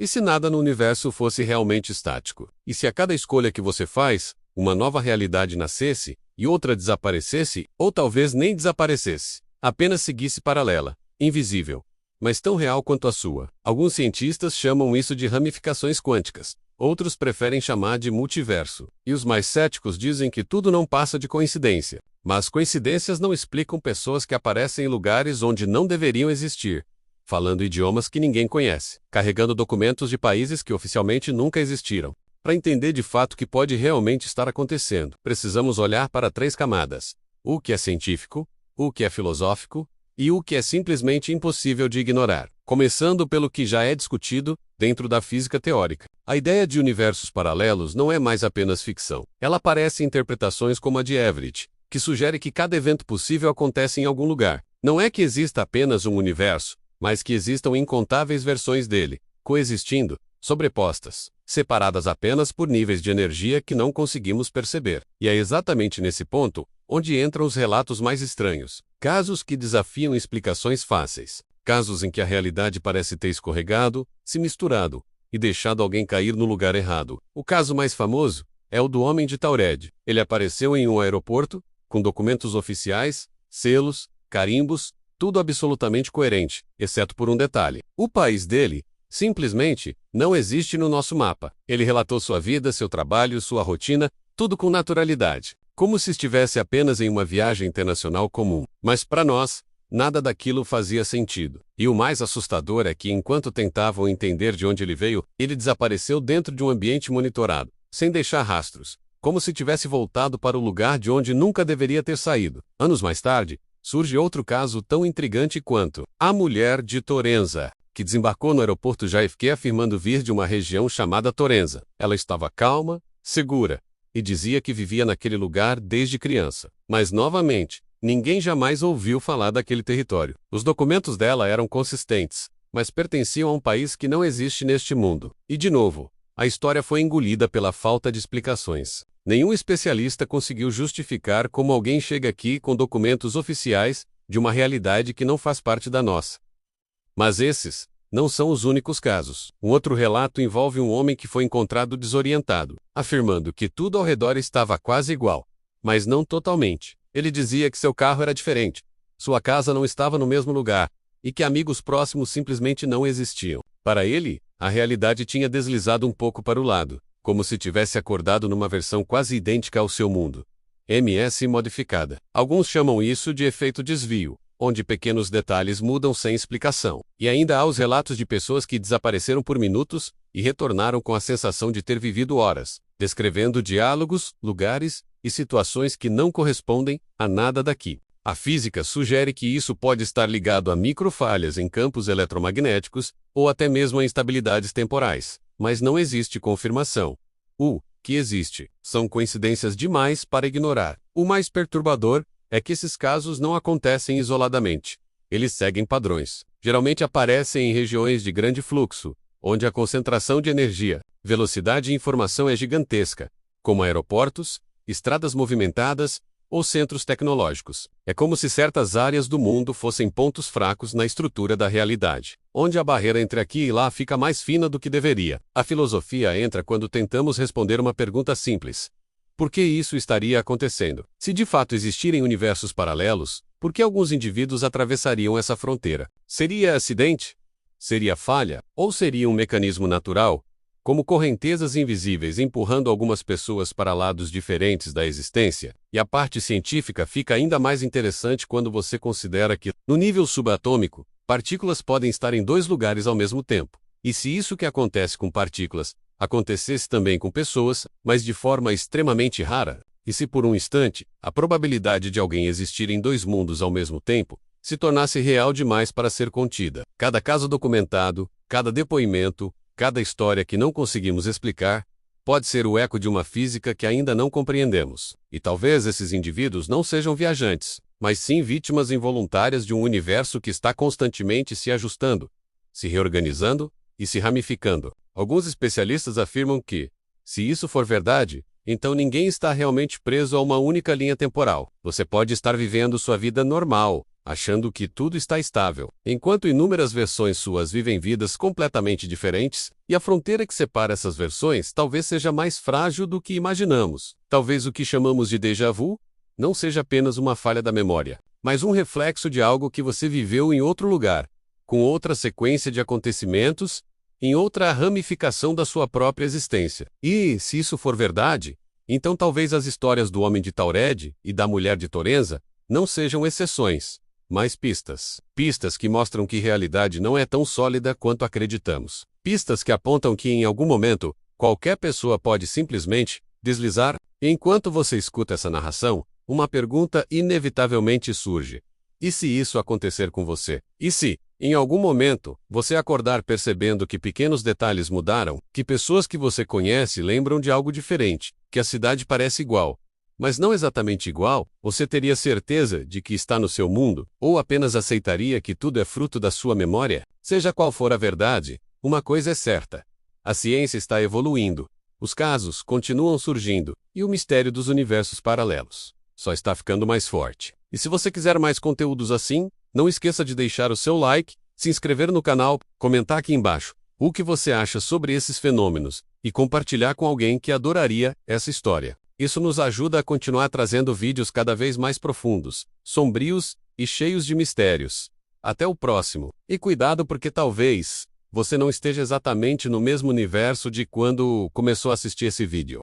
E se nada no universo fosse realmente estático? E se a cada escolha que você faz, uma nova realidade nascesse e outra desaparecesse, ou talvez nem desaparecesse, apenas seguisse paralela, invisível, mas tão real quanto a sua? Alguns cientistas chamam isso de ramificações quânticas, outros preferem chamar de multiverso, e os mais céticos dizem que tudo não passa de coincidência. Mas coincidências não explicam pessoas que aparecem em lugares onde não deveriam existir, falando idiomas que ninguém conhece, carregando documentos de países que oficialmente nunca existiram. Para entender de fato o que pode realmente estar acontecendo, precisamos olhar para 3 camadas: o que é científico, o que é filosófico e o que é simplesmente impossível de ignorar. Começando pelo que já é discutido dentro da física teórica. A ideia de universos paralelos não é mais apenas ficção. Ela aparece em interpretações como a de Everett, que sugere que cada evento possível acontece em algum lugar. Não é que exista apenas um universo, mas que existam incontáveis versões dele, coexistindo, sobrepostas, separadas apenas por níveis de energia que não conseguimos perceber. E é exatamente nesse ponto onde entram os relatos mais estranhos, casos que desafiam explicações fáceis, casos em que a realidade parece ter escorregado, se misturado e deixado alguém cair no lugar errado. O caso mais famoso é o do Homem de Taured. Ele apareceu em um aeroporto, com documentos oficiais, selos, carimbos, tudo absolutamente coerente, exceto por um detalhe: o país dele simplesmente não existe no nosso mapa. Ele relatou sua vida, seu trabalho, sua rotina, tudo com naturalidade, como se estivesse apenas em uma viagem internacional comum. Mas para nós, nada daquilo fazia sentido. E o mais assustador é que, enquanto tentavam entender de onde ele veio, ele desapareceu dentro de um ambiente monitorado, sem deixar rastros, como se tivesse voltado para o lugar de onde nunca deveria ter saído. Anos mais tarde, surge outro caso tão intrigante quanto a mulher de Torenza, que desembarcou no aeroporto JFK afirmando vir de uma região chamada Torenza. Ela estava calma, segura, e dizia que vivia naquele lugar desde criança. Mas, novamente, ninguém jamais ouviu falar daquele território. Os documentos dela eram consistentes, mas pertenciam a um país que não existe neste mundo. E, de novo, a história foi engolida pela falta de explicações. Nenhum especialista conseguiu justificar como alguém chega aqui com documentos oficiais de uma realidade que não faz parte da nossa. Mas esses não são os únicos casos. Um outro relato envolve um homem que foi encontrado desorientado, afirmando que tudo ao redor estava quase igual, mas não totalmente. Ele dizia que seu carro era diferente, sua casa não estava no mesmo lugar, e que amigos próximos simplesmente não existiam. Para ele, a realidade tinha deslizado um pouco para o lado, como se tivesse acordado numa versão quase idêntica ao seu mundo. MS modificada. Alguns chamam isso de efeito desvio, onde pequenos detalhes mudam sem explicação. E ainda há os relatos de pessoas que desapareceram por minutos e retornaram com a sensação de ter vivido horas, descrevendo diálogos, lugares e situações que não correspondem a nada daqui. A física sugere que isso pode estar ligado a microfalhas em campos eletromagnéticos ou até mesmo a instabilidades temporais, mas não existe confirmação. O que existe são coincidências demais para ignorar. O mais perturbador é que esses casos não acontecem isoladamente. Eles seguem padrões. Geralmente aparecem em regiões de grande fluxo, onde a concentração de energia, velocidade e informação é gigantesca, como aeroportos, estradas movimentadas ou centros tecnológicos. É como se certas áreas do mundo fossem pontos fracos na estrutura da realidade, onde a barreira entre aqui e lá fica mais fina do que deveria. A filosofia entra quando tentamos responder uma pergunta simples: por que isso estaria acontecendo? Se de fato existirem universos paralelos, por que alguns indivíduos atravessariam essa fronteira? Seria acidente? Seria falha? Ou seria um mecanismo natural, como correntezas invisíveis empurrando algumas pessoas para lados diferentes da existência? E a parte científica fica ainda mais interessante quando você considera que, no nível subatômico, partículas podem estar em 2 lugares ao mesmo tempo. E se isso que acontece com partículas acontecesse também com pessoas, mas de forma extremamente rara, e se por um instante a probabilidade de alguém existir em 2 mundos ao mesmo tempo se tornasse real demais para ser contida? Cada caso documentado, cada depoimento, cada história que não conseguimos explicar, pode ser o eco de uma física que ainda não compreendemos. E talvez esses indivíduos não sejam viajantes, mas sim vítimas involuntárias de um universo que está constantemente se ajustando, se reorganizando e se ramificando. Alguns especialistas afirmam que, se isso for verdade, então ninguém está realmente preso a uma única linha temporal. Você pode estar vivendo sua vida normal, achando que tudo está estável, enquanto inúmeras versões suas vivem vidas completamente diferentes, e a fronteira que separa essas versões talvez seja mais frágil do que imaginamos. Talvez o que chamamos de déjà vu não seja apenas uma falha da memória, mas um reflexo de algo que você viveu em outro lugar, com outra sequência de acontecimentos, em outra ramificação da sua própria existência. E, se isso for verdade, então talvez as histórias do homem de Taured e da mulher de Torenza não sejam exceções, mas pistas. Pistas que mostram que a realidade não é tão sólida quanto acreditamos. Pistas que apontam que em algum momento, qualquer pessoa pode simplesmente deslizar. Enquanto você escuta essa narração, uma pergunta inevitavelmente surge. E se isso acontecer com você? E se, em algum momento, você acordar percebendo que pequenos detalhes mudaram, que pessoas que você conhece lembram de algo diferente, que a cidade parece igual, mas não exatamente igual, você teria certeza de que está no seu mundo, ou apenas aceitaria que tudo é fruto da sua memória? Seja qual for a verdade, uma coisa é certa. A ciência está evoluindo, os casos continuam surgindo, e o mistério dos universos paralelos só está ficando mais forte. E se você quiser mais conteúdos assim, não esqueça de deixar o seu like, se inscrever no canal, comentar aqui embaixo o que você acha sobre esses fenômenos e compartilhar com alguém que adoraria essa história. Isso nos ajuda a continuar trazendo vídeos cada vez mais profundos, sombrios e cheios de mistérios. Até o próximo. E cuidado porque talvez você não esteja exatamente no mesmo universo de quando começou a assistir esse vídeo.